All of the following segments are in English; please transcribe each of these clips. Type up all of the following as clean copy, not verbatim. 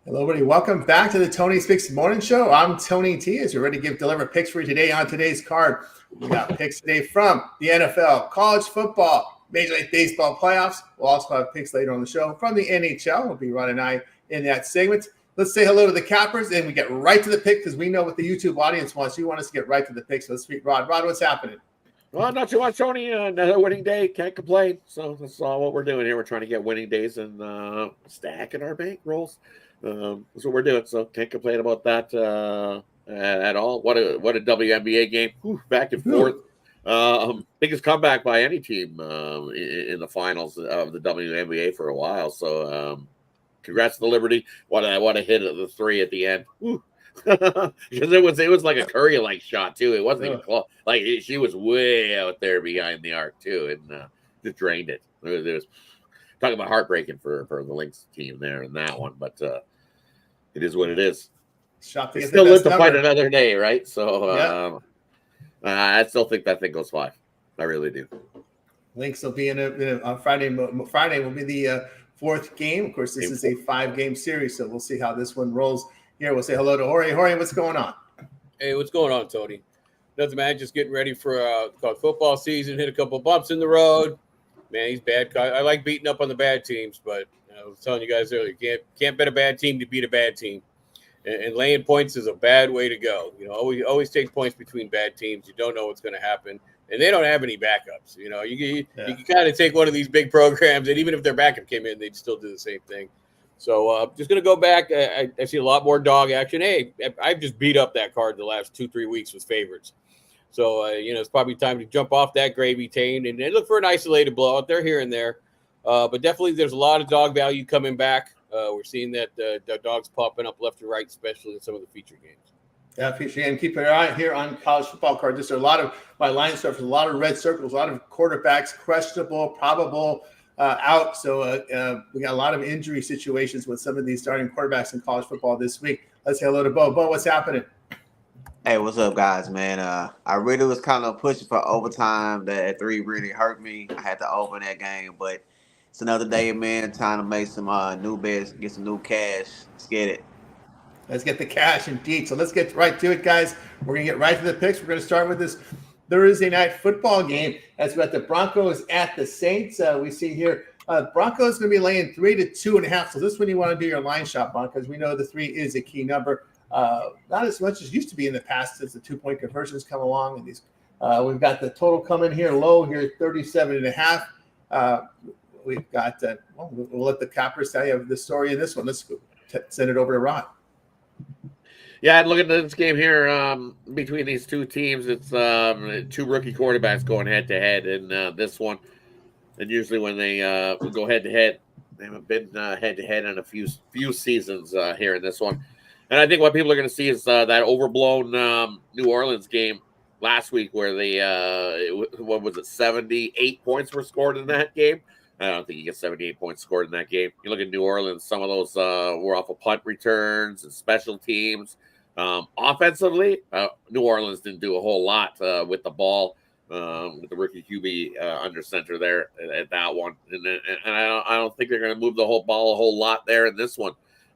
Hello, everybody. Welcome back to the Tony Speaks Morning Show. I'm Tony T. As you're ready to deliver picks for you today on today's card. We got picks today from the NFL, college football, Major League Baseball playoffs. We'll also have picks later on the show from the NHL. We'll be Ron and I in that segment. Let's say hello to the Cappers, and we get right to the pick because we know what the YouTube audience wants. You want us to get right to the picks. So let's meet Rod. Rod, what's happening? Well, not too much, Tony. Another winning day. Can't complain. So that's all what we're doing here. We're trying to get winning days and stacking our bankrolls. That's what we're doing. So can't complain about that at all. What a WNBA game. Whew, back and forth. Biggest comeback by any team in the finals of the WNBA for a while. So congrats to the Liberty. What a hit of the three at the end. Because it was like a Curry-like shot too. It wasn't even close. Like she was way out there behind the arc too, and just drained it. It was talking about heartbreaking for the Lynx team there in that one, but it is what it is. Shot to still live to fight another day, right? So I still think that thing goes 5. I really do. Lynx will be on Friday. Friday will be the fourth game. Of course, this is a 5-game series, so we'll see how this one rolls. Here, we'll say hello to Jorge. Jorge, what's going on? Hey, what's going on, Tony? Nothing, man. Just getting ready for college football season. Hit a couple bumps in the road. Man, he's bad. I like beating up on the bad teams, but I was telling you guys earlier, can't bet a bad team to beat a bad team. And laying points is a bad way to go. You know, always take points between bad teams. You don't know what's going to happen, and they don't have any backups. You know, you can kind of take one of these big programs, and even if their backup came in, they'd still do the same thing. So just going to go back. I see a lot more dog action. Hey, I've just beat up that card the last 2-3 weeks with favorites. So, it's probably time to jump off that gravy train and look for an isolated blowout there, here and there. But definitely there's a lot of dog value coming back. We're seeing that the dogs popping up left and right, especially in some of the feature games. Yeah, feature game. Keep an eye here on college football card. There's a lot of my line stuff. A lot of red circles, a lot of quarterbacks, questionable, probable, out. So we got a lot of injury situations with some of these starting quarterbacks in college football this week. Let's say hello to Bo. Bo, what's happening? Hey, what's up, guys, man? I really was kind of pushing for overtime. That 3 really hurt me. I had to open that game, but it's another day, man. Time to make some new bets, get some new cash. Let's get it. Let's get the cash indeed. So let's get right to it, guys. We're going to get right to the picks. We're going to start with this Thursday night football game as we got the Broncos at the Saints. We see here Broncos going to be laying 3 to 2.5. So this one you want to do your line shot, Broncos. We know the 3 is a key number. Not as much as used to be in the past as the 2-point conversions come along. And these we've got the total coming here low here, 37.5. We've got we'll let the Cappers tell you the story in this one. Let's go send it over to Rod. Yeah, and look at this game here between these two teams. It's 2 rookie quarterbacks going head to head in this one. And usually when they go head to head, they haven't been head to head in a few seasons here in this one. And I think what people are going to see is that overblown New Orleans game last week where they, 78 points were scored in that game. I don't think you get 78 points scored in that game. You look at New Orleans, some of those were off of punt returns and special teams. Offensively, New Orleans didn't do a whole lot with the ball, with the rookie QB under center there at that one. And I don't think they're going to move the whole ball a whole lot there in this one.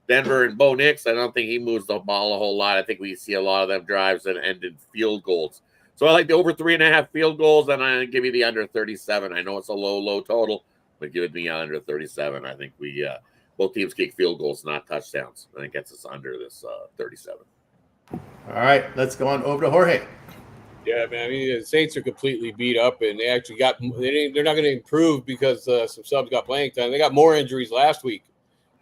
Denver and Bo Nix, I don't think he moves the ball a whole lot. I think we see a lot of them drives that end in field goals. So I like the over 3.5 field goals, and I give you the under 37. I know it's a low total, but give it me under 37. I think we both teams kick field goals, not touchdowns. I think gets us under this 37. All right, let's go on over to Jorge. Yeah, man. I mean, the Saints are completely beat up, and they actually they're not going to improve because some subs got playing time. They got more injuries last week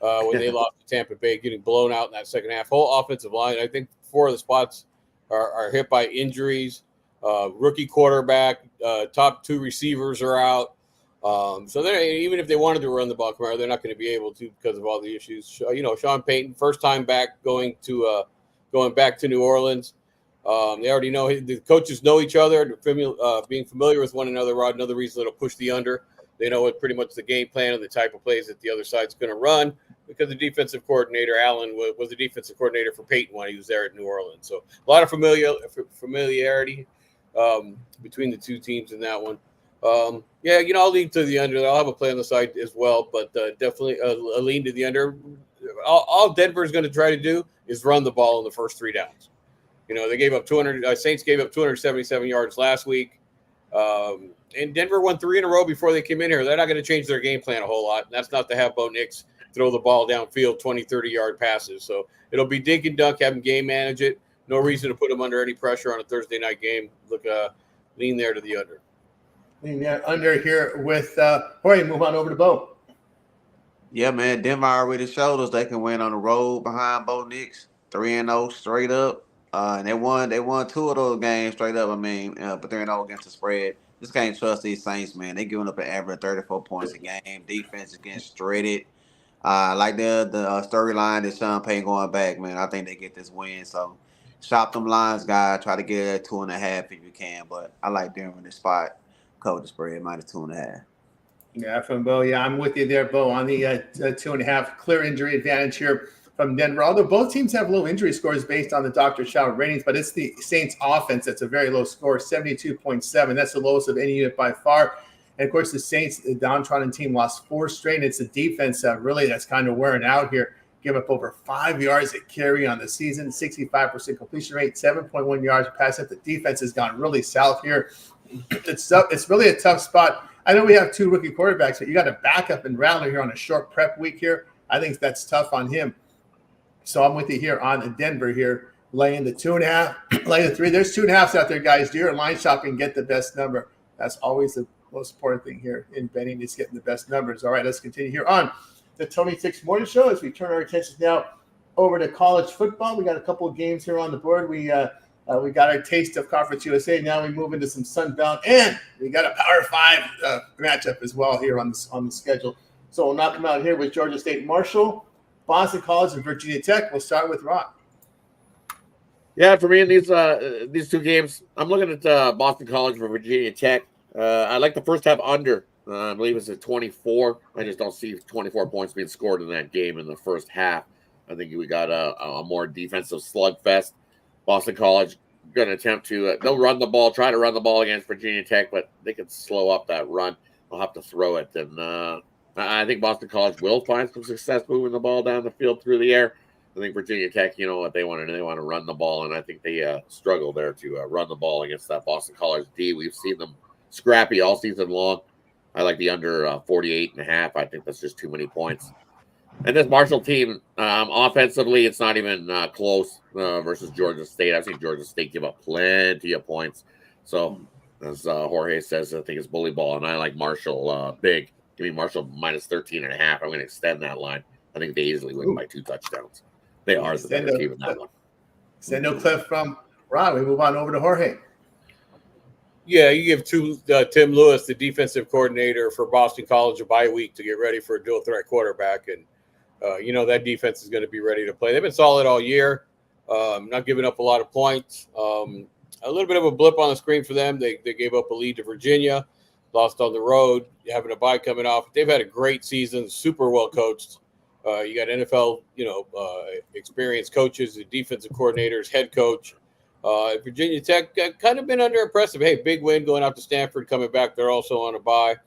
when they lost to Tampa Bay, getting blown out in that second half. Whole offensive line, I think 4 of the spots are hit by injuries. Rookie quarterback, top 2 receivers are out. So even if they wanted to run the ball, they're not going to be able to because of all the issues. Sean Payton, first time back going back to New Orleans. They already know the coaches know each other, being familiar with one another. Rod, another reason they'll push the under. They know what pretty much the game plan and the type of plays that the other side's going to run because the defensive coordinator, Allen, was the defensive coordinator for Peyton when he was there at New Orleans. So a lot of familiarity between the two teams in that one. I'll lean to the under. I'll have a play on the side as well, but definitely a lean to the under. all Denver's going to try to do is run the ball in the first 3 downs. They gave up 200. Saints gave up 277 yards last week. And Denver won 3 in a row before they came in here. They're not going to change their game plan a whole lot. And that's not to have Bo Nix throw the ball downfield 20, 30-yard passes. So it'll be dink and dunk, have him game manage it. No reason to put him under any pressure on a Thursday night game. Look, lean there to the under. Lean there under here with Jorge. Move on over to Bo. Yeah, man. Denver already showed us they can win on the road behind Bo Nix, 3-0 straight up. And they won 2 of those games straight up. But 3-0 against the spread. Just can't trust these Saints, man. They giving up an average of 34 points a game. Defense is getting shredded. Like the storyline that Sean Payton going back, man. I think they get this win. So shop them lines, guys. Try to get it at 2.5 if you can. But I like Denver in this spot. Cover the spread -2.5. Yeah, from Bo. Yeah, I'm with you there, Bo, on the 2.5. Clear injury advantage here from Denver. Although both teams have low injury scores based on the Dr. Shower ratings, but it's the Saints offense that's a very low score, 72.7. That's the lowest of any unit by far. And, of course, the Saints, the downtrodden team, lost 4 straight. And it's the defense really that's kind of wearing out here. Give up over 5 yards a carry on the season, 65% completion rate, 7.1 yards pass up. The defense has gone really south here. It's really a tough spot. I know we have 2 rookie quarterbacks, but you got to back up and Rattler here on a short prep week here. I think that's tough on him. So I'm with you here on Denver here, laying the 2.5, laying the 3. There's 2.5s out there, guys. Do your line shopping, get the best number. That's always the most important thing here in betting is getting the best numbers. All right, let's continue here on the Tony Tix Morning Show as we turn our attention now over to college football. We got a couple of games here on the board. We got our taste of Conference USA. Now we move into some Sun Belt, and we got a Power 5 matchup as well here on the schedule. So we'll knock them out here with Georgia State Marshall, Boston College, and Virginia Tech. We'll start with Rock. Yeah, for me in these 2 games, I'm looking at Boston College for Virginia Tech. I like the first half under. I believe it's at 24. I just don't see 24 points being scored in that game in the first half. I think we got a more defensive slugfest. Boston College going to attempt to they'll run the ball, try to run the ball against Virginia Tech, but they can slow up that run. They'll have to throw it. And I think Boston College will find some success moving the ball down the field through the air. I think Virginia Tech, you know what they want to do. They want to run the ball, and I think they struggle there to run the ball against that Boston College D. We've seen them scrappy all season long. I like the under 48.5. I think that's just too many points. And this Marshall team, offensively, it's not even close versus Georgia State. I've seen Georgia State give up plenty of points. So, as Jorge says, I think it's bully ball, and I like Marshall big. Give me Marshall -13.5. I'm going to extend that line. I think they easily win by 2 touchdowns. They are the better team in that one. Sendo clip from Rob. We move on over to Jorge. Yeah, you give Tim Lewis, the defensive coordinator for Boston College, a bye week to get ready for a dual threat quarterback. And, that defense is going to be ready to play. They've been solid all year, not giving up a lot of points. A little bit of a blip on the screen for them. They gave up a lead to Virginia, lost on the road, having a bye coming off. They've had a great season, super well coached. You got NFL, experienced coaches, the defensive coordinators, head coach. Virginia Tech kind of been under impressive. Hey, big win going out to Stanford, coming back. They're also on a bye.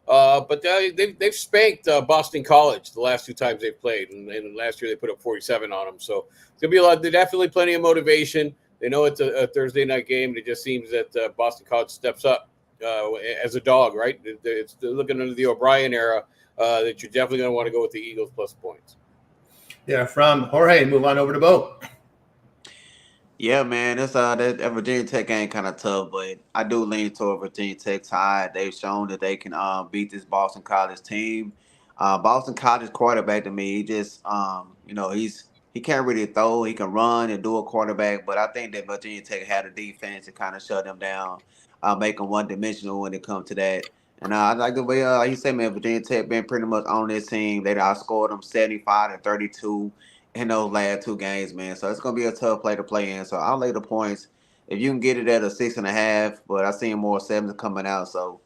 But they've spanked Boston College the last 2 times they've played. And last year they put up 47 on them. So it's going to be there's definitely plenty of motivation. They know it's a Thursday night game. It just seems that Boston College steps up as a dog, right? They're looking under the O'Brien era that you're definitely going to want to go with the Eagles plus points. Yeah, from Jorge, move on over to Bo. Yeah, man, that Virginia Tech game kind of tough, but I do lean toward Virginia Tech side. They've shown that they can beat this Boston College team. Boston College quarterback to me, he just he can't really throw. He can run and do a quarterback, but I think that Virginia Tech had a defense to kind of shut them down, make them one-dimensional when it comes to that. And I like the way, like you said, man, Virginia Tech been pretty much on this team. They outscored them 75-32 in those last 2 games, man. So it's going to be a tough play to play in. So I'll lay the points. If you can get it at a 6.5, but I see more 7s coming out. So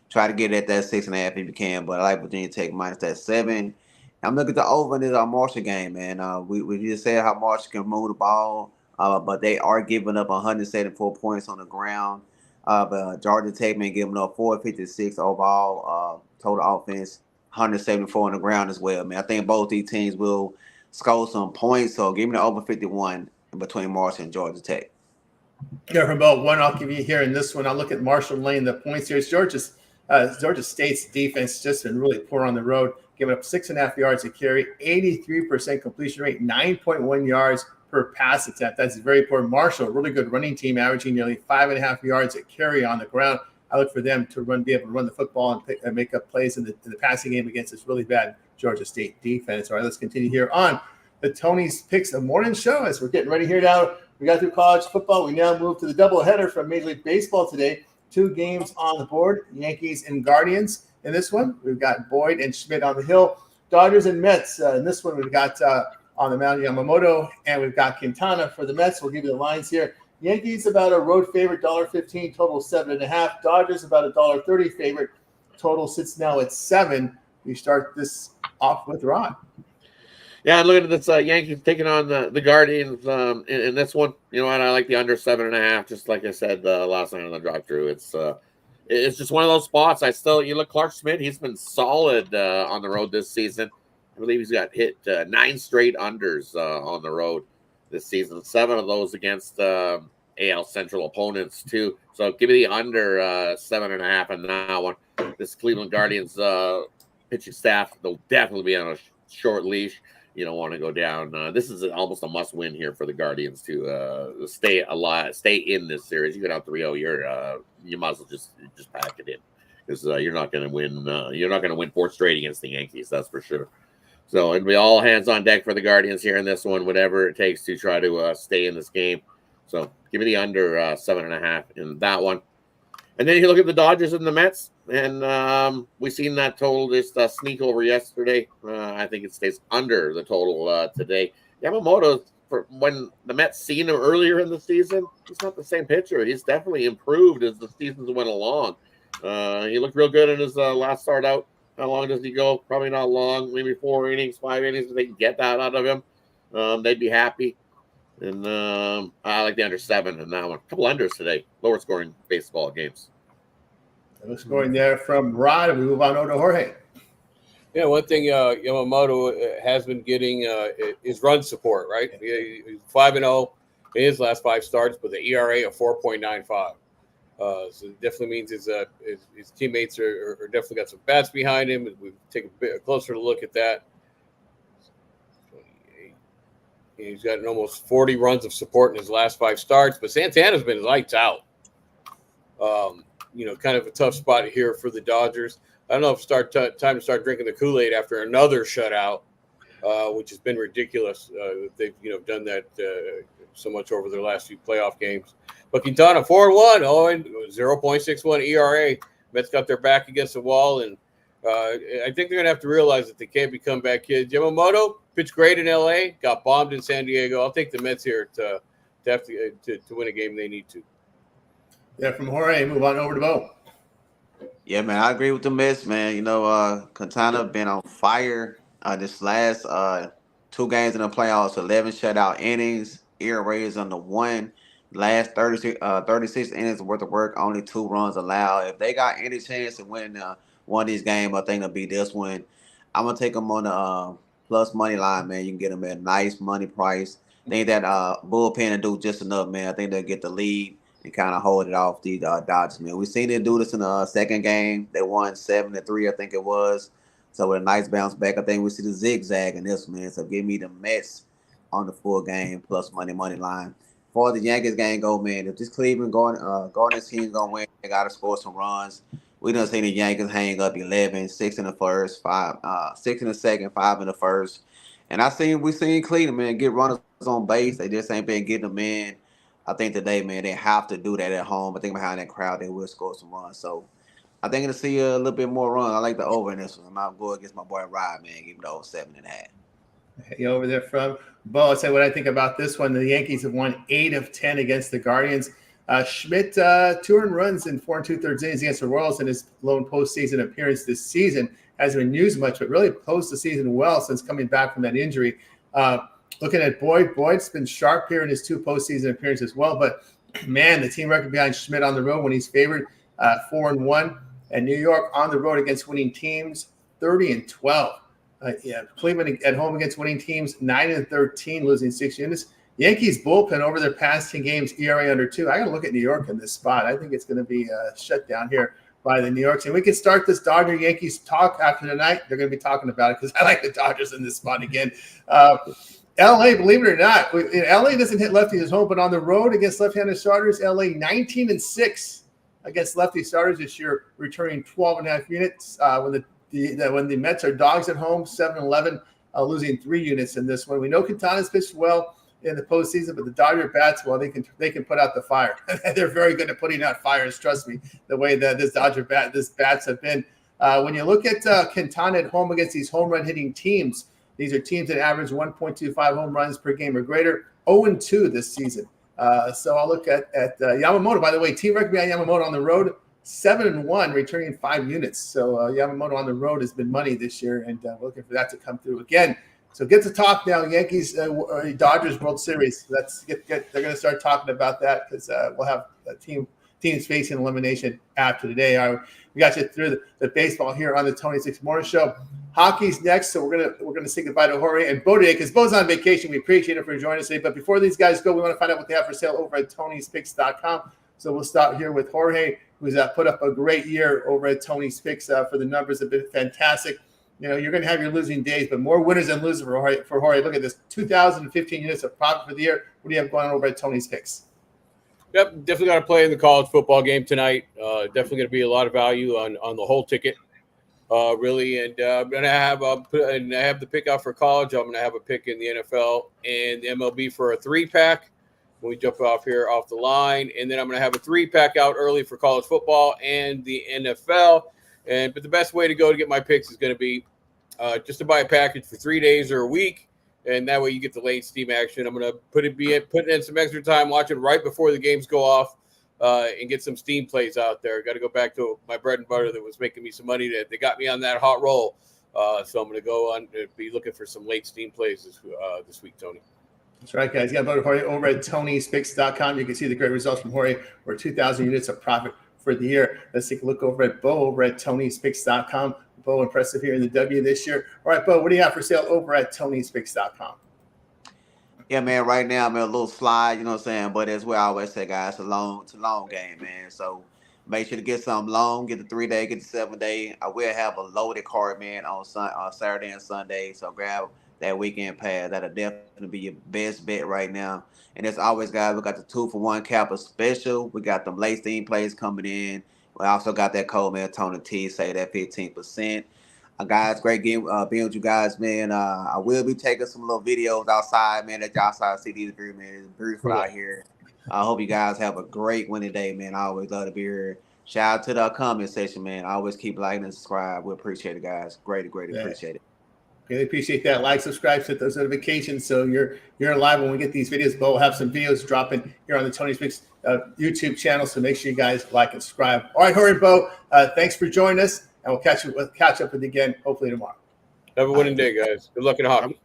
try to get it at that 6.5 if you can. But I like Virginia Tech minus that 7. I'm looking at the over in this Marshall game, man. We just said how Marshall can move the ball, but they are giving up 174 points on the ground. But Georgia Tech been giving up 456 overall total offense, 174 on the ground as well, man. I think both these teams will score some points. So give me the over 51 between Marshall and Georgia Tech. Yeah, from about one, I'll give you here in this one. I'll look at Marshall laying the points here. It's Georgia State's defense just been really poor on the road, giving up 6.5 yards a carry, 83% completion rate, 9.1 yards per pass attempt. That's very poor. Marshall, really good running team, averaging nearly 5.5 yards a carry on the ground. I look for them to be able to run the football and make up plays in the passing game against this really bad Georgia State defense. All right, let's continue here on the Tony's Picks of Morning Show as we're getting ready here now. We got through college football. We now move to the doubleheader from Major League Baseball today. 2 games on the board, Yankees and Guardians. In this one, we've got Boyd and Schmidt on the hill. Dodgers and Mets. In this one, we've got on the mound Yamamoto, and we've got Quintana for the Mets. We'll give you the lines here. Yankees about a road favorite, $1.15, total 7.5. Dodgers about a $1.30 favorite, total sits now at 7. We start this off with Rod. Yeah, and looking at this Yankees taking on the Guardians in this one. You know what? I like the under 7.5. Just like I said last night on the drive-through, it's just one of those spots. You look Clark Schmidt. He's been solid on the road this season. I believe he's got hit 9 straight unders on the road this season. 7 of those against AL Central opponents too. So give me the under 7.5 on that one. This Cleveland Guardians pitching staff, they'll definitely be on a short leash. You don't want to go down. This is almost a must-win here for the Guardians to stay alive, stay in this series. You go down 3-0, you might as well just pack it in because you're not going to win. You're not going to win 4 straight against the Yankees, that's for sure. So it'll be all hands on deck for the Guardians here in this one, whatever it takes to try to stay in this game. So give me the under 7.5 in that one. And then you look at the Dodgers and the Mets, and we seen that total just sneak over yesterday. I think it stays under the total today. Yamamoto, when the Mets seen him earlier in the season, he's not the same pitcher. He's definitely improved as the seasons went along. He looked real good in his last start out. How long does he go? Probably not long. Maybe 4 innings, 5 innings. If they can get that out of him, they'd be happy. And I like the under 7 in that one. A couple unders today. Lower scoring baseball games. Low scoring there from Rod. And we move on over to Jorge. Yeah, one thing Yamamoto has been getting is run support, right? He's 5-0 in his last 5 starts with an ERA of 4.95. So it definitely means his teammates are definitely got some bats behind him. We take a closer look at that. He's got almost 40 runs of support in his last 5 starts, but Santana's been lights out. Kind of a tough spot here for the Dodgers. I don't know if time to start drinking the Kool-Aid after another shutout, which has been ridiculous. They've done that so much over their last few playoff games. But Quintana 4-1, and 0.61 ERA. Mets got their back against the wall, and I think they're going to have to realize that they can't be comeback kids. Yamamoto pitched great in LA, got bombed in San Diego. I'll take the Mets here to win a game they need to. Yeah, from Jorge, move on over to Bo. Yeah, man, I agree with the Mets, man. Quintana been on fire this last 2 games in the playoffs, 11 shutout innings, ERA is under 1. Last 36 innings worth of work, only 2 runs allowed. If they got any chance to win one of these games, I think it'll be this one. I'm going to take them on the plus money line, man. You can get them at a nice money price. I think that bullpen will do just enough, man. I think they'll get the lead and kind of hold it off the Dodgers, man. We've seen them do this in the second game. They won 7-3, I think it was. So with a nice bounce back, I think we see the zigzag in this, man. So give me the Mets on the full game plus money line. For the Yankees game go, man, if this Cleveland Guardians team gonna win, they gotta score some runs. We done seen the Yankees hang up 11, 6 in the first, 6 in the second, 5 in the first. And we seen Cleveland, man, get runners on base. They just ain't been getting them in. I think today, man, they have to do that at home. I think behind that crowd, they will score some runs. So I think to see a little bit more run. I like the over in this one. I'm not going against my boy Rod, man. Give him the over 7.5. Hey, over there from Bo, I'll say what I think about this one. The Yankees have won 8 of 10 against the Guardians. Schmidt, 2 earned runs in 4 2/3 innings against the Royals in his lone postseason appearance this season. Hasn't been used much, but really closed the season well since coming back from that injury. Looking at Boyd's been sharp here in his 2 postseason appearances as well. But, man, the team record behind Schmidt on the road when he's favored 4-1. And New York on the road against winning teams, 30-12. Cleveland at home against winning teams, 9-13, losing 6 units. Yankees bullpen over their past 10 games, ERA under 2. I got to look at New York in this spot. I think it's going to be shut down here by the New Yorks. And we can start this Dodger-Yankees talk after tonight. They're going to be talking about it because I like the Dodgers in this spot again. LA, believe it or not, LA doesn't hit lefties at home, but on the road against left-handed starters, LA 19-6 against lefty starters this year, returning 12.5 units. When the Mets are dogs at home, 7-11, losing 3 units in this one. We know Quintana's pitched well in the postseason, but the Dodger bats, well, they can put out the fire. They're very good at putting out fires. Trust me, the way that this bats have been. When you look at Quintana at home against these home run hitting teams, these are teams that average 1.25 home runs per game or greater. 0-2 this season. So I'll look at Yamamoto. By the way, team record behind Yamamoto on the road, 7-1, returning 5 units. So Yamamoto on the road has been money this year, and we're looking for that to come through again. So get to talk now, Yankees, Dodgers World Series. They're going to start talking about that because we'll have teams facing elimination after today. We got you through the baseball here on the Tony Six Morning Show. Hockey's next, so we're gonna say goodbye to Jorge and Bo today because Bo's on vacation. We appreciate it for joining us today. But before these guys go, we want to find out what they have for sale over at Tony'sPicks.com. So we'll start here with Jorge, who's put up a great year over at Tony's Picks. For the numbers have been fantastic. You know, you're going to have your losing days, but more winners than losers for Jorge. Look at this, 2,015 units of profit for the year. What do you have going on over at Tony's Picks? Yep, definitely got to play in the college football game tonight. Definitely going to be a lot of value on the whole ticket, really. And I'm going to have I have the pick out for college. I'm going to have a pick in the NFL and the MLB for a 3-pack when we jump off the line. And then I'm going to have a 3-pack out early for college football and the NFL. But the best way to go to get my picks is going to be just to buy a package for 3 days or a week, and that way you get the late steam action. I'm going to put in some extra time, watch it right before the games go off, and get some steam plays out there. Got to go back to my bread and butter that was making me some money. They got me on that hot roll, so I'm going to go on be looking for some late steam plays this week, Tony. That's right, guys. You got Jorge over at Tony'sPicks.com. You can see the great results from Jorge. We're 2,000 units of profit for the year. Let's take a look over at Bo over at Tony'sPicks.com. Bo, impressive here in the W this year. All right, Bo, what do you have for sale over at Tony'sPicks.com? Yeah, man, right now I'm in a little slide, you know what I'm saying? But as we always say, guys, it's a long game, man. So make sure to get something long, get the 3-day, get the 7-day. I will have a loaded card, man, on Saturday and Sunday. So grab that weekend pass. That'll definitely be your best bet right now. And as always, guys, we got the 2-for-1 Kappa special. We got them late steam plays coming in. We also got that code, man, Tony T, say that 15%. Guys, great game being with you guys, man. I will be taking some little videos outside, man, that y'all outside see these views, man. It's beautiful out here. I hope you guys have a great winning day, man. I always love to be here. Shout out to the comment section, man. I always keep liking and subscribe. We appreciate it, guys. Great, appreciate it. Really appreciate that. Like, subscribe, set those notifications so you're alive when we get these videos. But we'll have some videos dropping here on the Tony's Picks YouTube channel, so make sure you guys like and subscribe. All right, Jorge, Bo, thanks for joining us, and we'll catch up with you again hopefully tomorrow. Have a winning day, guys. Good luck in hockey.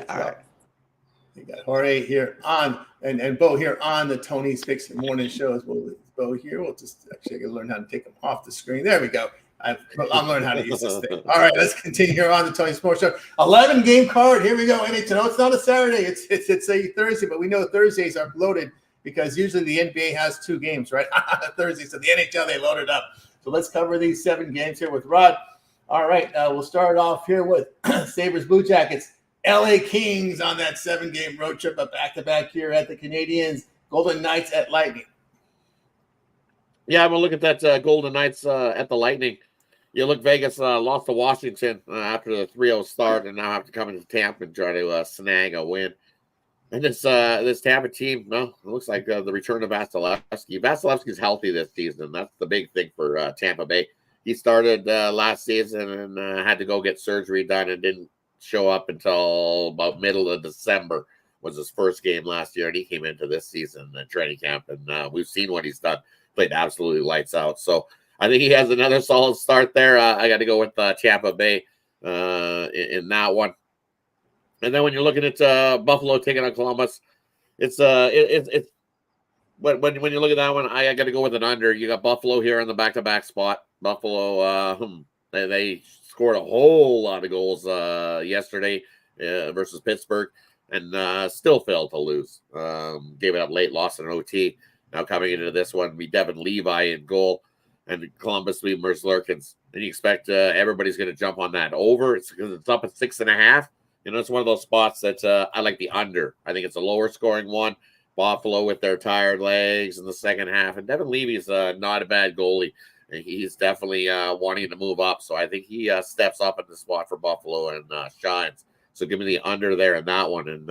All right. You got Jorge here on and Bo here on the Tony's Picks morning shows. Bo here. We'll just actually learn how to take them off the screen. There we go. I'm learning how to use this thing. All right, let's continue here on the Tony Sports Show. 11-game card. Here we go. And it's not a Saturday. It's a Thursday, but we know Thursdays are loaded because usually the NBA has 2 games, right? Thursday. So the NHL, they loaded up. So let's cover these 7 games here with Rod. All right, we'll start off here with Sabres Blue Jackets. LA Kings on that 7-game road trip, a back-to-back here at the Canadiens. Golden Knights at Lightning. Yeah, I'm going to look at that Golden Knights at the Lightning. You look, Vegas lost to Washington after the 3-0 start, and now have to come into Tampa and try to snag a win. And this Tampa team, well, it looks like the return of Vasilevsky. Vasilevsky's healthy this season. That's the big thing for Tampa Bay. He started last season and had to go get surgery done and didn't show up until about middle of December. Was his first game last year, and he came into this season in training camp, and we've seen what he's done. Played absolutely lights out. So I think he has another solid start there. I got to go with Tampa Bay in that one. And then when you're looking at Buffalo taking on Columbus, it's when you look at that one, I got to go with an under. You got Buffalo here on the back-to-back spot. Buffalo They scored a whole lot of goals yesterday versus Pittsburgh, and still failed to lose. Gave it up late, lost in OT. Now coming into this one, be Devin Levi in goal, and Columbus be Merz Lurkins. And you expect everybody's going to jump on that over. It's up at 6.5. It's one of those spots that I like the under. I think it's a lower scoring one. Buffalo with their tired legs in the second half, and Devin Levy's not a bad goalie. He's definitely wanting to move up, so I think he steps up in the spot for Buffalo and shines. So give me the under there in that one. And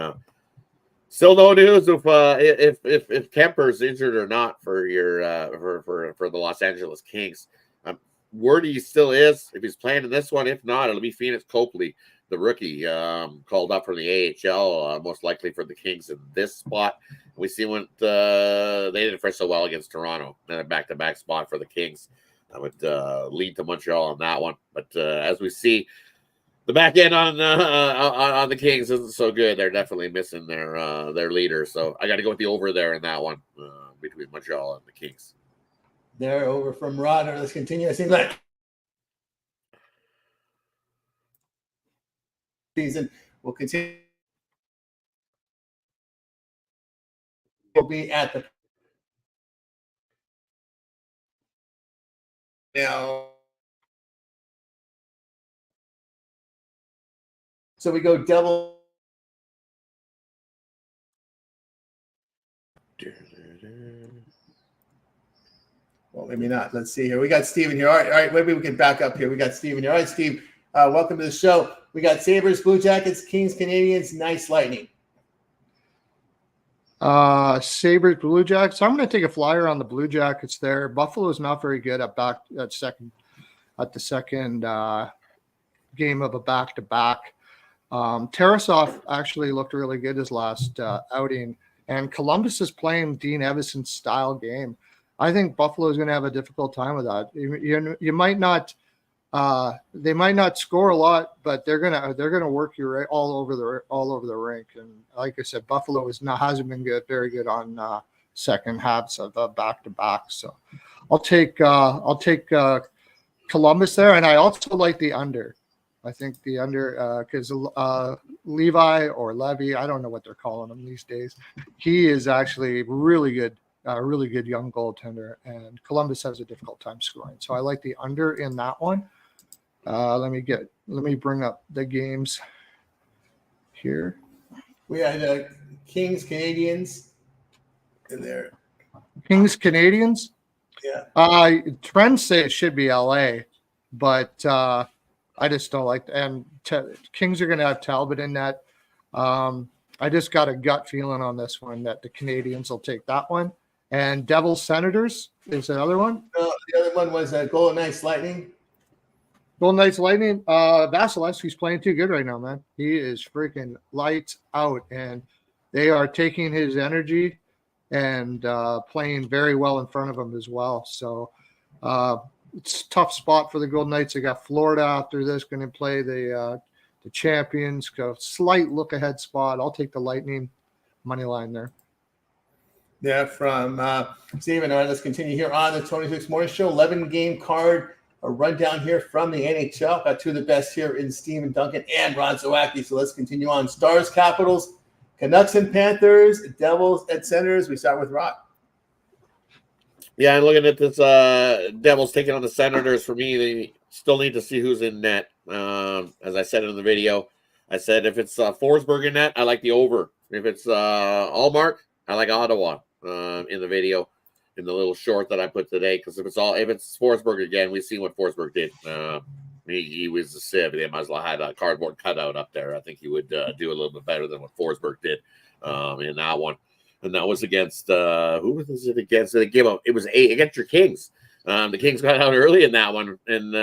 still no news if Kemper's injured or not for your for the Los Angeles Kings. Word he still is if he's playing in this one. If not, it'll be Phoenix Copley, the rookie, called up from the AHL, most likely for the Kings in this spot. We see when they didn't fare so well against Toronto, then a back-to-back spot for the Kings. I would lead to Montreal on that one. But as we see, the back end on the Kings isn't so good. They're definitely missing their leader. So I got to go with the over there in that one between Montreal and the Kings. They're over from Rodder. Let's continue. I think like season will continue. Will be at the now. So we go Devil. Well, maybe not. Let's see here. We got Steven here. All right. Maybe we can back up here. We got Steven here. All right, Steve. Welcome to the show. We got Sabres, Blue Jackets, Kings, Canadians, Nice Lightning. Sabres, Blue Jackets. I'm going to take a flyer on the Blue Jackets there. Buffalo is not very good at the second game of a back-to-back. Tarasov actually looked really good his last outing, and Columbus is playing Dean Evason's style game. I think Buffalo is going to have a difficult time with that. You might not. They might not score a lot, but they're gonna work you all over the rink. And like I said, Buffalo hasn't been very good on second halves of back-to-back. So I'll take Columbus there, and I also like the under. I think the under because Levi or Levy, I don't know what they're calling him these days. He is actually really good young goaltender, and Columbus has a difficult time scoring. So I like the under in that one. Let me bring up the games here. We had Kings, Canadians in there. Kings, Canadians. Yeah. Trends say it should be LA, but I just don't like. And Kings are going to have Talbot in that. I just got a gut feeling on this one that the Canadians will take that one. And Devils, Senators is the other one. The other one was Golden Knights, Lightning. Golden Knights, Lightning. Vasilevsky's playing too good right now, man. He is freaking lights out, and they are taking his energy and playing very well in front of him as well. So it's a tough spot for the Golden Knights. They got Florida after this, going to play the champions. Go slight look ahead spot. I'll take the Lightning money line there. Yeah, from Steven. All right, let's continue here on the 26 Morning Show. 11-game card. A rundown here from the NHL. Got two of the best here in Steven Duncan and Ron Zawacki. So let's continue on. Stars, Capitals, Canucks and Panthers, Devils and Senators. We start with Rock. Yeah, I'm looking at this Devils taking on the Senators. For me, they still need to see who's in net. As I said in the video, I said if it's Forsberg in net, I like the over. If it's Allmark, I like Ottawa in the video. In the little short that I put today, because if it's Forsberg again, we've seen what Forsberg did. He was a sieve. They might as well have a cardboard cutout up there. I think he would do a little bit better than what Forsberg did in that one. And that was against who was it against? It was against your Kings. The Kings got out early in that one, and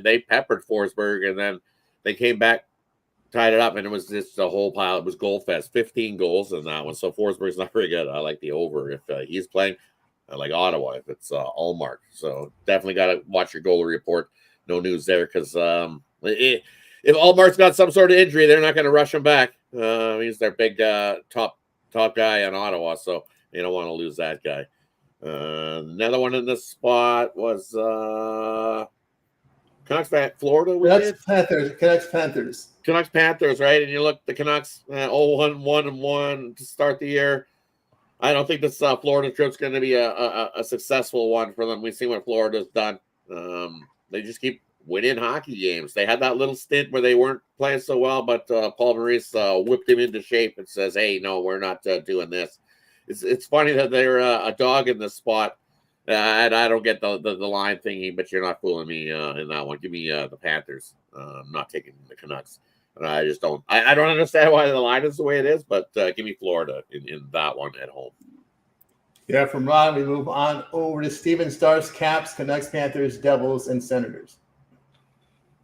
they peppered Forsberg, and then they came back, tied it up, and it was just a whole pile. It was goal fest, 15 goals in that one. So Forsberg's not very good. I like the over if he's playing. I like Ottawa if it's Allmark. So definitely got to watch your goalie report. No news there because if Allmark's got some sort of injury, they're not going to rush him back. He's their big top guy in Ottawa, so you don't want to lose that guy. Another one in this spot was Florida. Canucks Panthers, right? And you look the Canucks 1-1 to start the year. I don't think this Florida trip's going to be a successful one for them. We've seen what Florida's done. They just keep winning hockey games. They had that little stint where they weren't playing so well, but Paul Maurice whipped him into shape and says, "Hey, no, we're not doing this." It's funny that they're a dog in this spot. And I don't get the line thingy, but you're not fooling me in that one. Give me the Panthers. I'm not taking the Canucks. I just don't. I don't understand why the line is the way it is, but give me Florida in that one at home. Yeah, from Ron, we move on over to Steven. Stars, Caps, Canucks, Panthers, Devils, and Senators.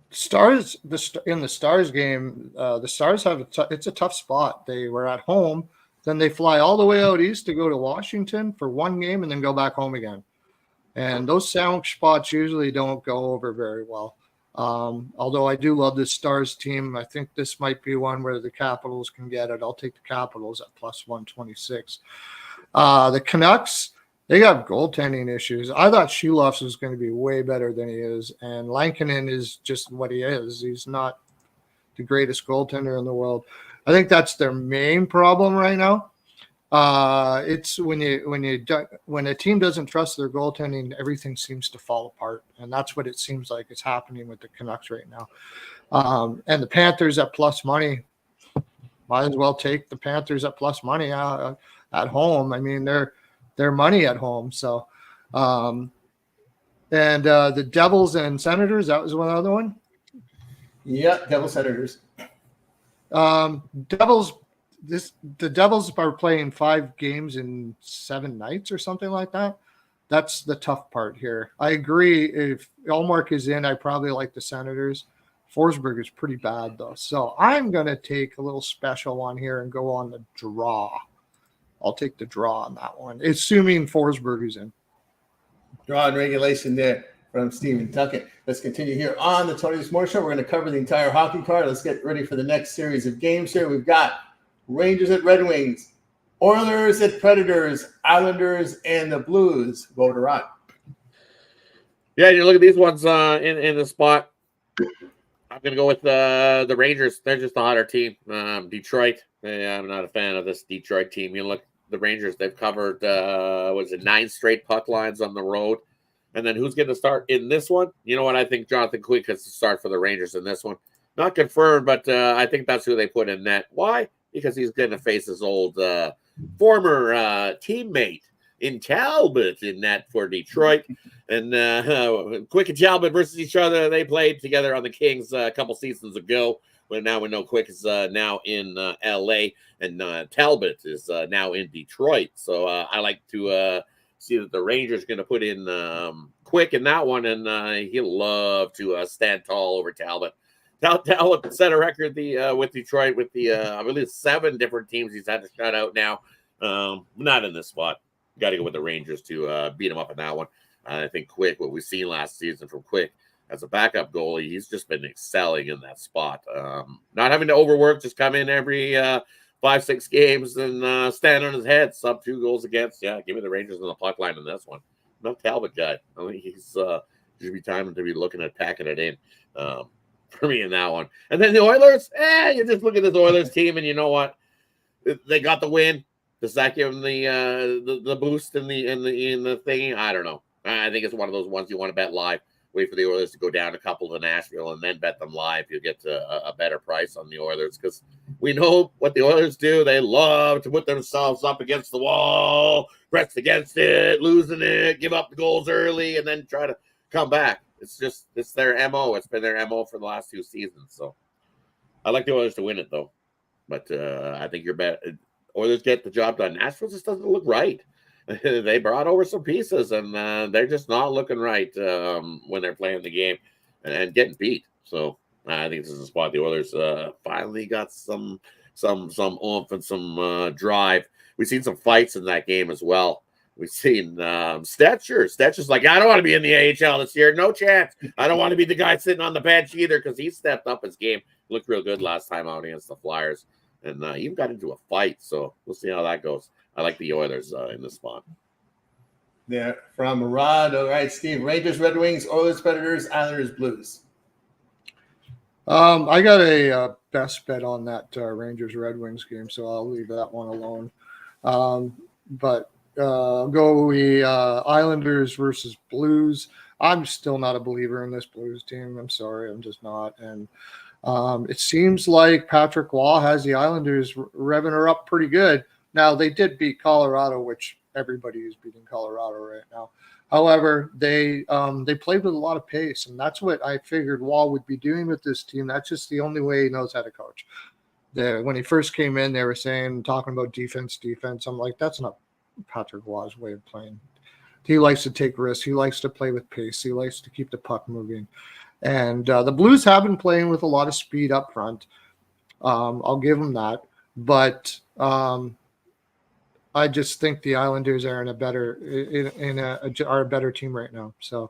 Stars, in the Stars game, the Stars have it's a tough spot. They were at home, then they fly all the way out east to go to Washington for one game and then go back home again. And those sandwich spots usually don't go over very well. Although I do love this Stars team. I think this might be one where the Capitals can get it. I'll take the Capitals at plus 126. The Canucks, they got goaltending issues. I thought Shulovs was going to be way better than he is. And Lankinen is just what he is. He's not the greatest goaltender in the world. I think that's their main problem right now. It's when a team doesn't trust their goaltending, everything seems to fall apart, and that's what it seems like is happening with the Canucks right now. And the Panthers at plus money, might as well take the Panthers at plus money at home. I mean, they're money at home. So, and the Devils and Senators, that was one other one. Yeah, Devils, Senators. The Devils are playing 5 games in 7 nights or something like that. That's the tough part here. I agree. If Elmark is in, I probably like the Senators. Forsberg is pretty bad, though. So I'm going to take a little special one here and go on the draw. I'll take the draw on that one, assuming Forsberg is in. Draw and regulation there from Steven Tuckett. Let's continue here on the Tony S'more Show. We're going to cover the entire hockey card. Let's get ready for the next series of games here. We've got Rangers at Red Wings, Oilers at Predators, Islanders, and the Blues. Go to Rod. Yeah, you look at these ones in the spot. I'm going to go with the Rangers. They're just a hotter team. Detroit, I'm not a fan of this Detroit team. You look, the Rangers, they've covered, 9 straight puck lines on the road. And then who's going to start in this one? You know what? I think Jonathan Quick has to start for the Rangers in this one. Not confirmed, but I think that's who they put in net. Why? Because he's going to face his old former teammate in Talbot in net for Detroit. And Quick and Talbot versus each other. They played together on the Kings a couple seasons ago. But now we know Quick is now in L.A. and Talbot is now in Detroit. So I like to see that the Rangers are going to put in Quick in that one, and he'll love to stand tall over Talbot. Talbot set a record with Detroit with I believe 7 different teams he's had to shut out now. Not in this spot. Got to go with the Rangers to beat him up in that one. I think Quick, what we've seen last season from Quick as a backup goalie, he's just been excelling in that spot. Not having to overwork, just come in every 5-6 games and stand on his head, sub 2 goals against. Yeah, give me the Rangers on the puck line in this one. I'm not a Talbot guy. I think he's should be time to be looking at packing it in for me in that one. And then the Oilers, you just look at this Oilers team, and you know what? They got the win. Does that give them the boost in the thing? I don't know. I think it's one of those ones you want to bet live. Wait for the Oilers to go down a couple to Nashville and then bet them live. You'll get a better price on the Oilers because we know what the Oilers do. They love to put themselves up against the wall, press against it, losing it, give up the goals early, and then try to come back. It's their MO. It's been their MO for the last 2 seasons. So I like the Oilers to win it, though. But I think Oilers get the job done. Nashville just doesn't look right. They brought over some pieces, and they're just not looking right when they're playing the game and getting beat. So I think this is a spot the Oilers finally got some oomph and some drive. We've seen some fights in that game as well. We've seen Stetcher. Stetcher's like, I don't want to be in the AHL this year. No chance. I don't want to be the guy sitting on the bench either because he stepped up his game. Looked real good last time out against the Flyers. And even got into a fight. So we'll see how that goes. I like the Oilers in this spot. Yeah, from Rod. All right, Steve. Rangers, Red Wings, Oilers, Predators, Islanders, Blues. I got a best bet on that Rangers Red Wings game, so I'll leave that one alone. But go the Islanders versus Blues. I'm still not a believer in this Blues team. I'm sorry, I'm just not. And it seems like Patrick Waugh has the Islanders revving her up pretty good. Now, they did beat Colorado, which everybody is beating Colorado right now. However, they played with a lot of pace, and that's what I figured Waugh would be doing with this team. That's just the only way he knows how to coach. When he first came in, they were talking about defense. I'm like, that's not Patrick Waugh's way of playing. He likes to take risks. He likes to play with pace. He likes to keep the puck moving. And the Blues have been playing with a lot of speed up front. I'll give them that. But I just think the Islanders are are a better team right now. So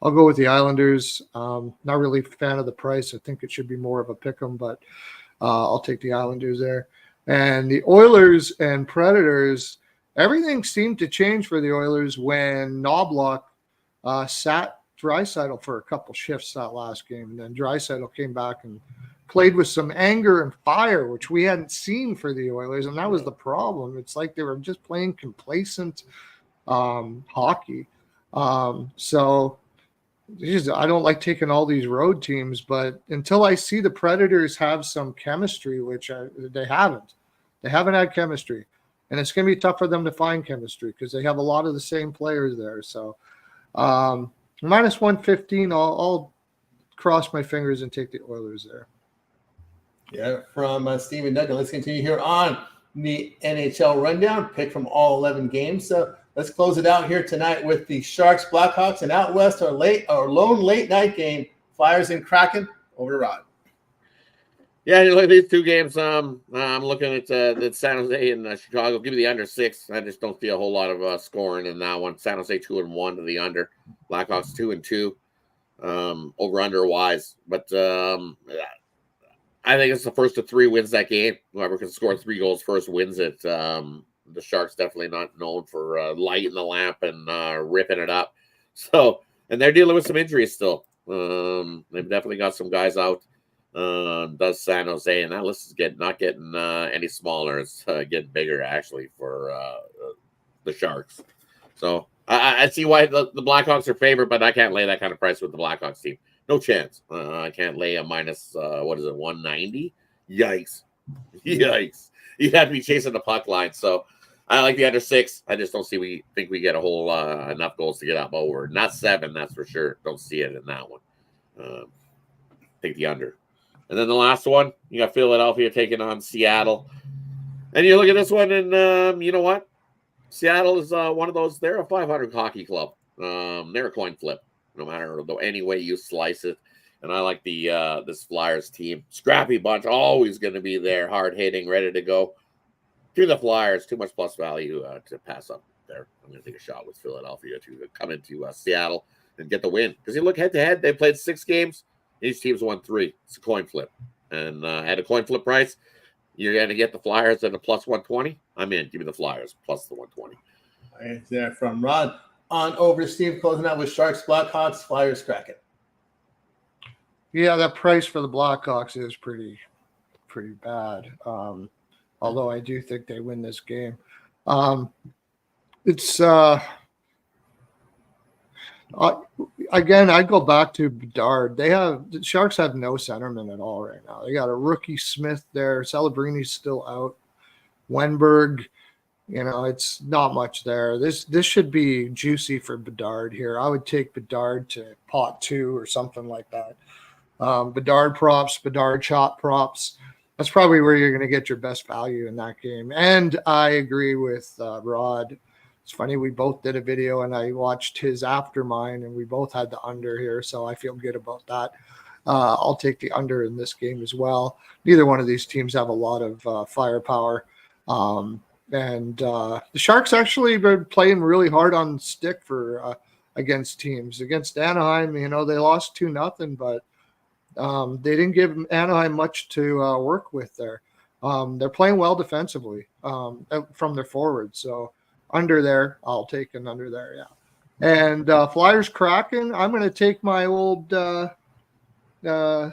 I'll go with the Islanders. Not really a fan of the price. I think it should be more of a pick 'em, but I'll take the Islanders there. And the Oilers and Predators, everything seemed to change for the Oilers when Knobloch sat Draisaitl for a couple shifts that last game. And then Draisaitl came back and played with some anger and fire, which we hadn't seen for the Oilers. And that was the problem. It's like they were just playing complacent hockey. So I don't like taking all these road teams, but until I see the Predators have some chemistry, which they haven't had chemistry. And it's going to be tough for them to find chemistry because they have a lot of the same players there. So minus 115, I'll cross my fingers and take the Oilers there. Yeah, from Stephen Duggan. Let's continue here on the NHL rundown. Pick from all 11 games. So let's close it out here tonight with the Sharks, Blackhawks, and out west our lone late night game. Flyers and Kraken. Over to Rod. Yeah, you look at these two games. I'm looking at San Jose and Chicago. Give me the under 6. I just don't see a whole lot of scoring in that one. San Jose 2-1 to the under. Blackhawks 2-2. Over under wise, but I think it's the first of 3 wins that game. Whoever can score 3 goals first wins it. The Sharks definitely not known for lighting the lamp and ripping it up. So, and they're dealing with some injuries still. They've definitely got some guys out. Does San Jose, and that list is not getting any smaller. It's getting bigger actually for the Sharks. So I see why the Blackhawks are favored, but I can't lay that kind of price with the Blackhawks team. No chance. I can't lay a minus, 190? Yikes. You'd have to be chasing the puck line. So I like the under 6. I just don't think we get a whole enough goals to get up over. Not 7, that's for sure. Don't see it in that one. Take the under. And then the last one, you got Philadelphia taking on Seattle. And you look at this one, and you know what? Seattle is one of those. They're a 500 hockey club. They're a coin flip, no matter any way you slice it. And I like this Flyers team. Scrappy bunch, always going to be there, hard hitting, ready to go. To the Flyers, too much plus value to pass up there. I'm going to take a shot with Philadelphia to come into Seattle and get the win. Because you look head to head, they played 6 games. Each team's won 3. It's a coin flip. And at a coin flip price, you're going to get the Flyers at a plus 120. I'm in. Give me the Flyers plus the 120. All right, there from Rod. On over to Steve, closing out with Sharks, Blackhawks, Flyers, Kraken. Yeah, that price for the Blackhawks is pretty bad. Although I do think they win this game. Again, I go back to Bedard. The Sharks have no centerman at all right now. They got a rookie Smith there. Celebrini's still out. Wenberg, it's not much there. This should be juicy for Bedard here. I would take Bedard to pot 2 or something like that. Bedard props, Bedard shot props. That's probably where you're going to get your best value in that game. And I agree with Rod. It's funny, we both did a video and I watched his after mine and we both had the under here, so I feel good about that. I'll take the under in this game as well. Neither one of these teams have a lot of firepower. And the Sharks actually been playing really hard on stick for against teams. Against Anaheim, they lost 2-0, but they didn't give Anaheim much to work with there. They're playing well defensively from their forwards, so under there, I'll take an under there, yeah. And Flyers Kraken, I'm going to take my old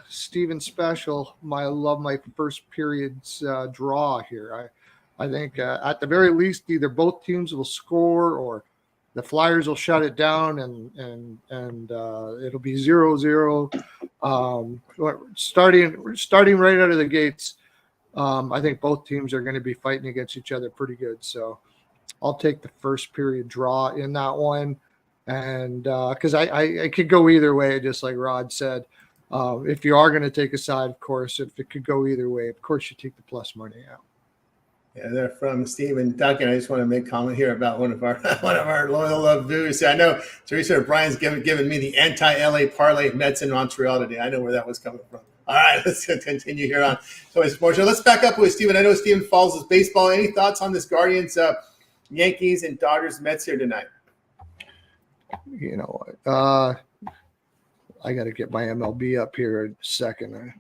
Steven special. I love my first period's draw here. I think at the very least, either both teams will score or the Flyers will shut it down, and it'll be 0-0. Starting right out of the gates. I think both teams are going to be fighting against each other pretty good. So I'll take the first period draw in that one. And because I could go either way, just like Rod said. If you are going to take a side, of course, if it could go either way, of course you take the plus money out. Yeah, they're from Stephen Duncan. I just want to make a comment here about one of our loyal viewers. I know Teresa O'Brien's given me the anti-LA parlay Mets in Montreal today. I know where that was coming from. All right, let's continue here on Tony Sports Show. Let's back up with Stephen. I know Stephen follows his baseball. Any thoughts on this Guardians, Yankees, and Dodgers Mets here tonight? You know what? I got to get my MLB up here in a second.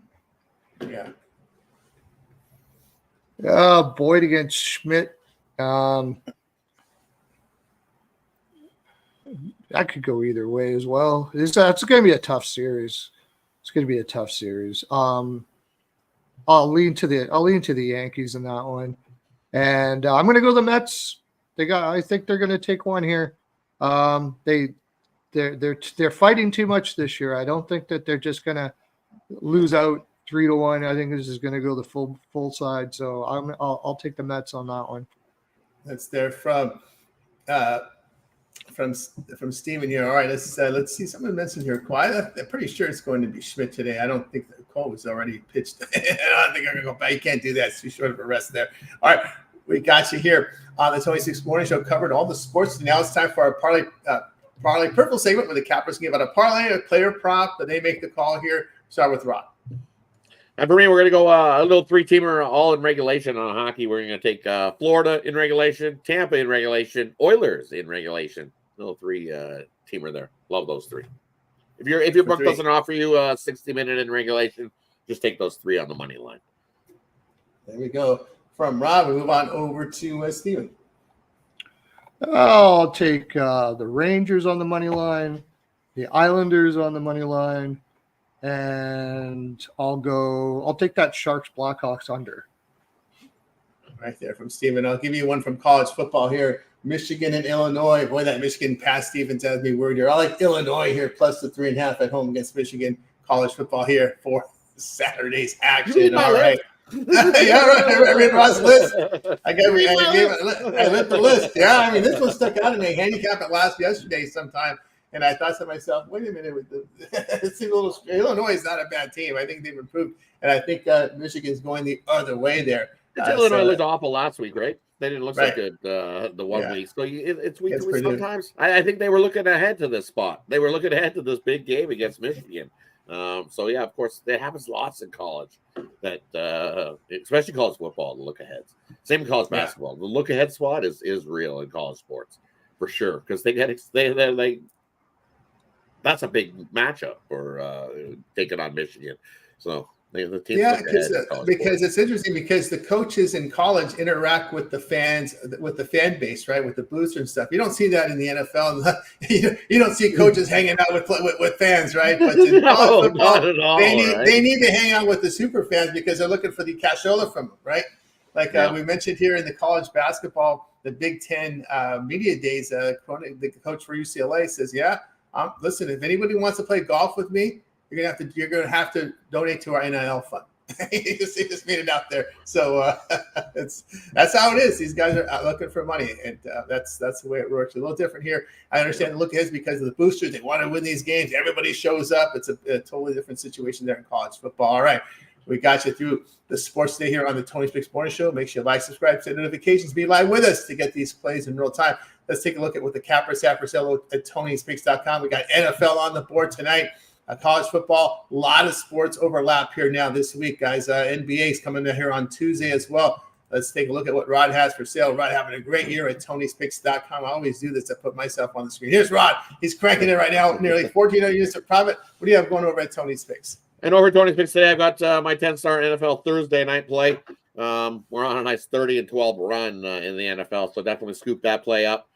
Yeah. Boyd against Schmidt. That could go either way as well. It's going to be a tough series. It's going to be a tough series. I'll lean to the Yankees in that one, and I'm going to go the Mets. I think they're going to take one here. They're fighting too much this year. I don't think that they're just going to lose out 3-1. I think this is going to go the full side. So I'll take the Mets on that one. That's there from Steven here. All right, let's see. Someone mentioned here. I'm pretty sure it's going to be Schmidt today. I don't think that Cole was already pitched. I don't think I'm going to go back. You can't do that. It's too short of a rest there. All right, we got you here on the 26 Morning Show. Covered all the sports. Now it's time for our parlay purple segment where the cappers can give out a parlay, a player prop, but they make the call here. Start with Rod. And for me, we're going to go a little three-teamer all in regulation on hockey. We're going to take Florida in regulation, Tampa in regulation, Oilers in regulation. Little three-teamer there. Love those three. If your book doesn't offer you a 60-minute in regulation, just take those three on the money line. There we go. From Rob, we move on over to Steven. I'll take the Rangers on the money line, the Islanders on the money line, and I'll take that Sharks Blackhawks under. Right there from Steven. I'll give you one from college football here. Michigan and Illinois. Boy, that Michigan pass Stevens has me worried here. I like Illinois here, plus the 3.5 at home against Michigan. College football here for Saturday's action. All right. Yeah, right. I read Ross' list. I lit the list. Yeah, I mean, this one stuck out in me. Handicap it yesterday sometime. And I thought to myself, wait a minute, it seems a little strange. Illinois is not a bad team. I think they've improved. And I think Michigan's going the other way there. Illinois looked awful last week, right? They didn't look so good the 1 week. So it's week to week sometimes. I think they were looking ahead to this spot. They were looking ahead to this big game against Michigan. So, yeah, of course, that happens lots in college, that especially college football, the look ahead. Same in college basketball. The look ahead spot is real in college sports for sure, because they that's a big matchup for taking on Michigan. So the team because it's interesting because the coaches in college interact with the fans, with the fan base, right, with the boosters and stuff. You don't see that in the NFL. You don't see coaches hanging out with fans, right? But in college football, not at all, they need to hang out with the super fans because they're looking for the cashola from them, right? Like we mentioned here in the college basketball, the Big Ten media days, the coach for UCLA says, listen, if anybody wants to play golf with me, you're gonna have to donate to our NIL fund. he just made it out there. So that's how it is. These guys are looking for money, and that's the way it works. A little different here. I understand the look ahead because of the boosters. They want to win these games. Everybody shows up. It's a totally different situation there in college football. All right. We got you through the sports day here on the Tony Speaks Morning Show. Make sure you like, subscribe, set notifications, be live with us to get these plays in real time. Let's take a look at what the cappers have for sale at TonySpeaks.com. We got NFL on the board tonight. College football, a lot of sports overlap here now this week, guys. NBA is coming in here on Tuesday as well. Let's take a look at what Rod has for sale. Rod having a great year at TonySpeaks.com. I always do this. I put myself on the screen. Here's Rod. He's cranking it right now. Nearly 1,400 units of profit. What do you have going over at Tony Speaks? And over at Tony Speaks today, I've got my 10-star NFL Thursday night play. We're on a nice 30-12 run in the NFL, so definitely scoop that play up.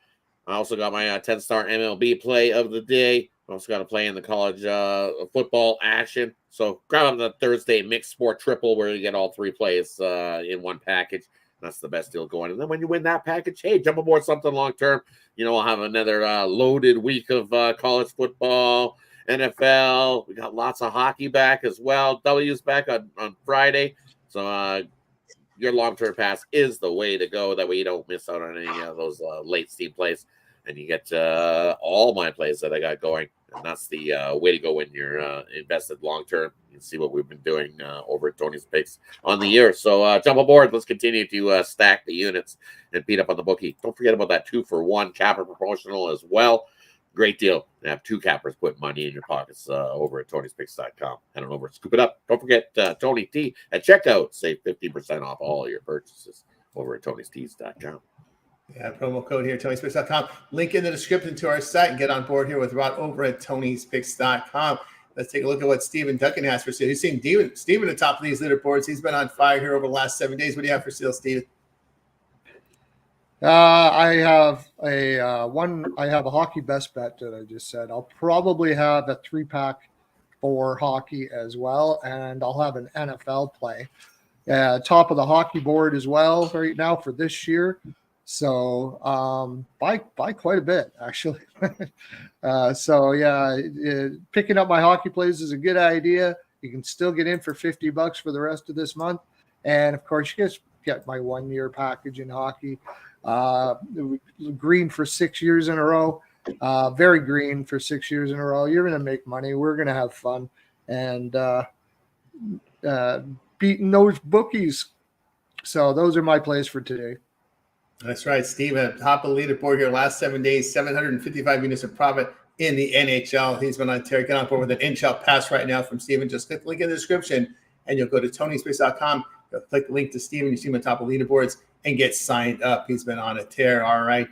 I also got my 10-star MLB play of the day. Also got to play in the college football action. So grab on the Thursday mixed sport triple where you get all 3 plays in one package. That's the best deal going. And then when you win that package, hey, jump aboard something long term. We'll have another loaded week of college football, NFL. We got lots of hockey back as well. W's back on Friday. So your long-term pass is the way to go. That way you don't miss out on any of those late Steam plays. And you get all my plays that I got going. And that's the way to go when you're invested long-term. You can see what we've been doing over at Tony's Picks on the year. So jump aboard. Let's continue to stack the units and beat up on the bookie. Don't forget about that 2-for-1 capper promotional as well. Great deal. They have 2 cappers put money in your pockets over at Tony'sPicks.com. Head on over and scoop it up. Don't forget Tony T at checkout. Save 50% off all your purchases over at Tony'sTees.com. Yeah, promo code here, Tony'sPicks.com. Link in the description to our site and get on board here with Rod over at Tony'sPicks.com. Let's take a look at what Steven Duncan has for sale. You've seen Steven at the top of these leaderboards. He's been on fire here over the last 7 days. What do you have for sale, Steven? I have a hockey best bet that I just said. I'll probably have a 3-pack for hockey as well, and I'll have an NFL play. Top of the hockey board as well right now for this year. So by quite a bit actually. Picking up my hockey plays is a good idea. You can still get in for $50 for the rest of this month, and of course you guys get my 1-year package in hockey. Green for 6 years in a row. Very green for 6 years in a row. You're going to make money. We're going to have fun and beating those bookies. So those are my plays for today. That's right, Steve. At the top of the leaderboard here, last 7 days, 755 units of profit in the NHL. He's been on Terry. Get on board with an NHL pass right now from Steven. Just click the link in the description, and you'll go to Tony'sPicks.com. You'll click the link to Steven. You see him on top of leaderboards and get signed up. He's been on a tear. All right.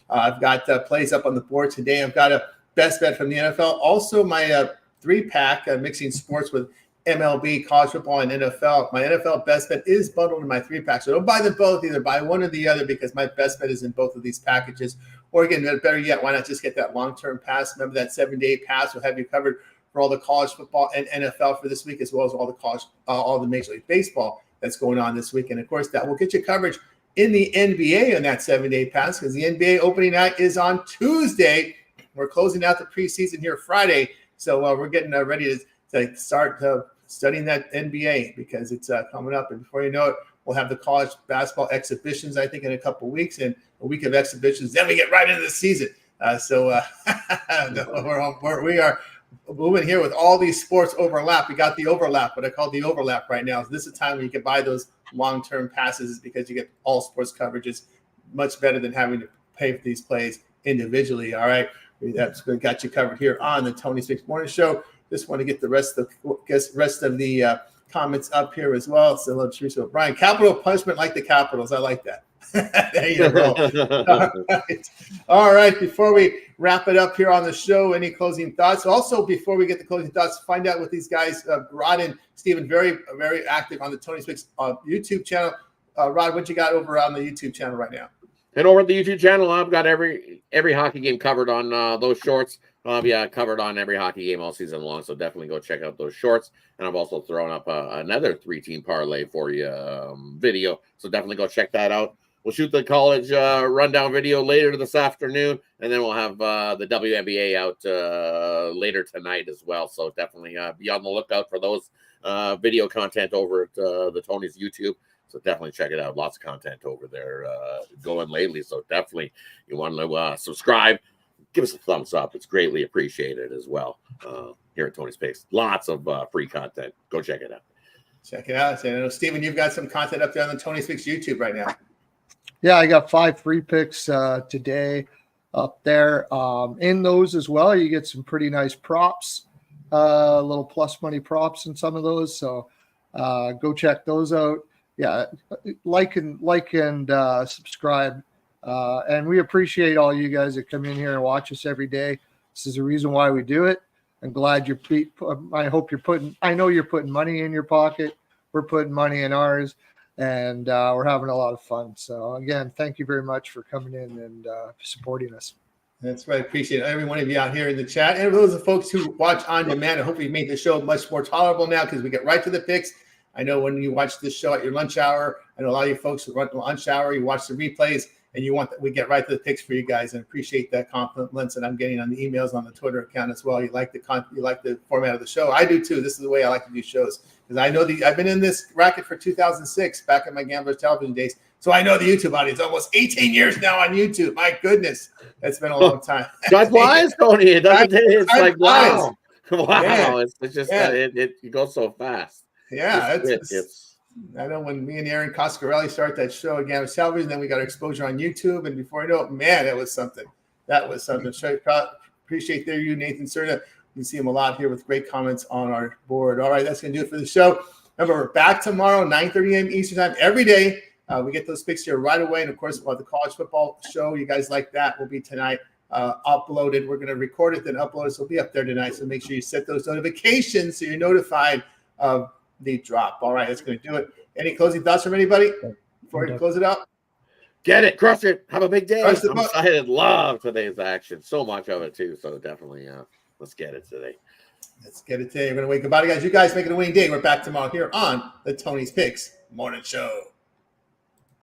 I've got plays up on the board today. I've got a best bet from the NFL. Also, my 3-pack mixing sports with MLB, college football, and NFL. My NFL best bet is bundled in my 3-pack. So don't buy them both. Either buy one or the other because my best bet is in both of these packages. Or again, better yet, why not just get that long-term pass? Remember that 7-day pass will have you covered for all the college football and NFL for this week, as well as all the Major League Baseball that's going on this week. And of course, that will get you coverage in the NBA on that 7-day pass because the NBA opening night is on Tuesday. We're closing out the preseason here Friday. So we're getting ready to start studying that NBA because it's coming up. And before you know it, we'll have the college basketball exhibitions, I think, in a couple of weeks and a week of exhibitions. Then we get right into the season. We are moving here with all these sports overlap. We got the overlap, what I call the overlap right now. So this is a time when you can buy those long-term passes because you get all sports coverages much better than having to pay for these plays individually. All right. That's got you covered here on the Tony's Picks Morning Show. Just want to get the rest of the comments up here as well. So let's Teresa O'Brien. Capital punishment like the Capitals. I like that. There you go. All right. Before we wrap it up here on the show, any closing thoughts? Also, before we get the closing thoughts, find out what these guys, Rod and Steven, very, very active on the Tony's Picks YouTube channel. Rod, what you got over on the YouTube channel right now? And over at the YouTube channel, I've got every hockey game covered on those shorts. Covered on every hockey game all season long, so definitely go check out those shorts. And I've also thrown up another 3-team parlay for you video, so definitely go check that out. We'll shoot the college rundown video later this afternoon, and then we'll have the WNBA out later tonight as well. So definitely be on the lookout for those video content over at the Tony's YouTube. So definitely check it out. Lots of content over there going lately. So definitely you want to subscribe. Give us a thumbs up. It's greatly appreciated as well here at Tony's Picks. Lots of free content. Go check it out. Check it out. So, Steven, you've got some content up there on the Tony's Picks YouTube right now. Yeah, I got 5 free picks today up there. In those as well, you get some pretty nice props, little plus money props in some of those. So go check those out. Yeah, like and subscribe. And we appreciate all you guys that come in here and watch us every day. This is the reason why we do it. I'm glad I know you're putting money in your pocket. We're putting money in ours, and we're having a lot of fun. So again, thank you very much for coming in and supporting us. That's right. I appreciate every one of you out here in the chat. And those are folks who watch on demand. I hope we've made the show much more tolerable now because we get right to the picks. I know when you watch this show at your lunch hour, I know a lot of you folks who run the lunch hour, you watch the replays, and you want that we get right to the picks for you guys. And appreciate that compliments that I'm getting on the emails on the Twitter account as well. You like the format of the show. I do too. This is the way I like to do shows because I know I've been in this racket for 2006, back in my Gamblers Television days. So I know the YouTube audience. Almost 18 years now on YouTube. My goodness, that's been a long time. God flies, Tony. It doesn't. It's like wow, wow. Man. It's just Yeah. It goes so fast. Yeah, It's I know when me and Aaron Coscarelli started that show again with Television, then we got exposure on YouTube, and before I know it, man, that was something. So appreciate you, Nathan Cerna. You can see him a lot here with great comments on our board. All right, that's going to do it for the show. Remember, we're back tomorrow, 9:30 a.m. Eastern time, every day. We get those picks here right away. And, of course, about the college football show, you guys like that, will be tonight uploaded. We're going to record it, then upload it. So it'll be up there tonight. So make sure you set those notifications so you're notified of the drop. All right, that's going to do it. Any closing thoughts from anybody before we close it out? get it, crush it, have a big day. Crush the I'm boat. excited. Love today's action. So much of it, too. So definitely, let's get it today. Let's get it today. We're going to wait. Goodbye, guys. You guys make it a winning day. We're back tomorrow here on the Tony's Picks Morning Show.